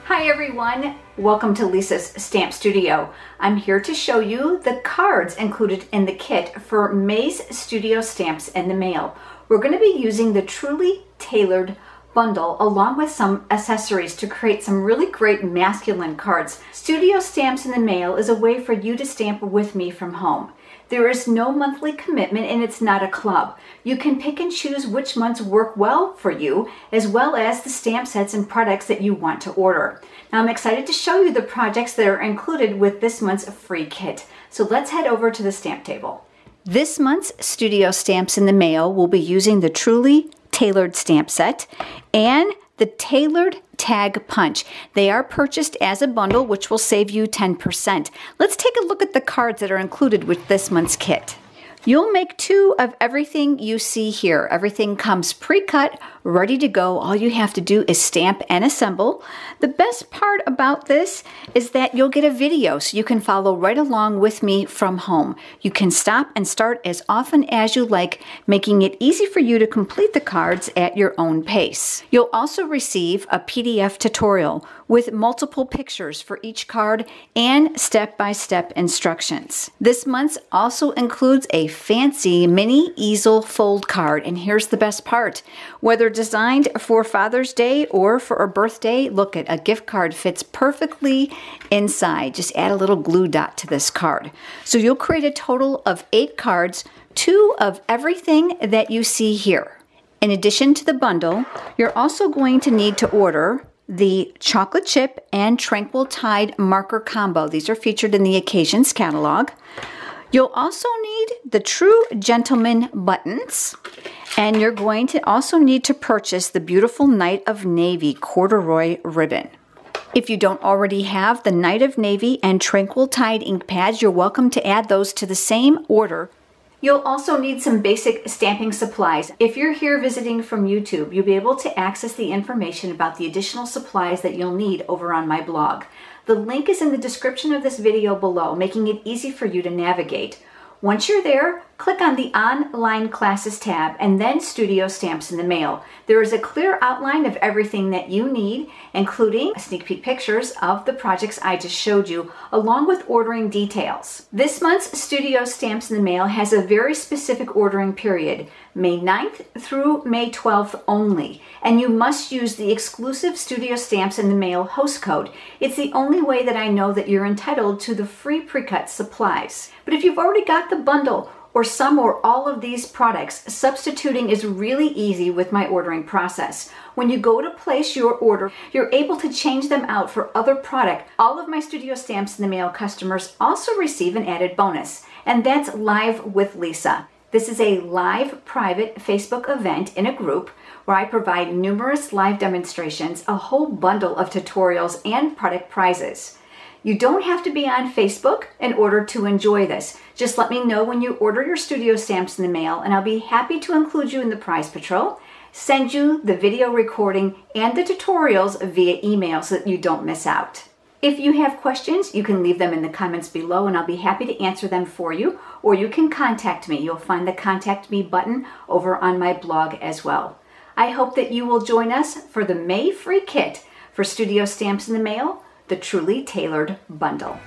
Hi everyone, welcome to Lisa's Stamp Studio. I'm here to show you the cards included in the kit for May's Studio Stamps in the Mail. We're going to be using the Truly Tailored bundle along with some accessories to create some really great masculine cards. Studio Stamps in the Mail is a way for you to stamp with me from home. There is no monthly commitment and it's not a club. You can pick and choose which months work well for you, as well as the stamp sets and products that you want to order. Now I'm excited to show you the projects that are included with this month's free kit. So let's head over to the stamp table. This month's Studio Stamps in the Mail will be using the Truly Tailored stamp set and the Tailored Tag Punch. They are purchased as a bundle, which will save you 10%. Let's take a look at the cards that are included with this month's kit. You'll make 2 of everything you see here. Everything comes pre-cut, ready to go. All you have to do is stamp and assemble. The best part about this is that you'll get a video so you can follow right along with me from home. You can stop and start as often as you like, making it easy for you to complete the cards at your own pace. You'll also receive a PDF tutorial with multiple pictures for each card and step-by-step instructions. This month's also includes a fancy mini easel fold card, and here's the best part. Whether designed for Father's Day or for a birthday, look at a gift card fits perfectly inside. Just add a little glue dot to this card. So you'll create a total of 8 cards, 2 of everything that you see here. In addition to the bundle, you're also going to need to order the chocolate chip and tranquil tide marker combo. These are featured in the Occasions catalog. You'll also need the True Gentleman buttons, and you're going to also need to purchase the beautiful Night of Navy corduroy ribbon. If you don't already have the Night of Navy and Tranquil Tide ink pads, you're welcome to add those to the same order. You'll also need some basic stamping supplies. If you're here visiting from YouTube, you'll be able to access the information about the additional supplies that you'll need over on my blog. The link is in the description of this video below, making it easy for you to navigate. Once you're there, click on the Online Classes tab and then Studio Stamps in the Mail. There is a clear outline of everything that you need, including sneak peek pictures of the projects I just showed you, along with ordering details. This month's Studio Stamps in the Mail has a very specific ordering period, May 9th through May 12th only, and you must use the exclusive Studio Stamps in the Mail host code. It's the only way that I know that you're entitled to the free pre-cut supplies. But if you've already got the bundle, or some or all of these products, substituting is really easy with my ordering process. When you go to place your order, you're able to change them out for other product. All of my Studio Stamps in the Mail customers also receive an added bonus, and that's Live with Lisa. This is a live private Facebook event in a group where I provide numerous live demonstrations, a whole bundle of tutorials, and product prizes. You don't have to be on Facebook in order to enjoy this. Just let me know when you order your Studio Stamps in the Mail, and I'll be happy to include you in the prize patrol, send you the video recording and the tutorials via email so that you don't miss out. If you have questions, you can leave them in the comments below and I'll be happy to answer them for you, or you can contact me. You'll find the Contact Me button over on my blog as well. I hope that you will join us for the May free kit for Studio Stamps in the Mail, the Truly Tailored bundle.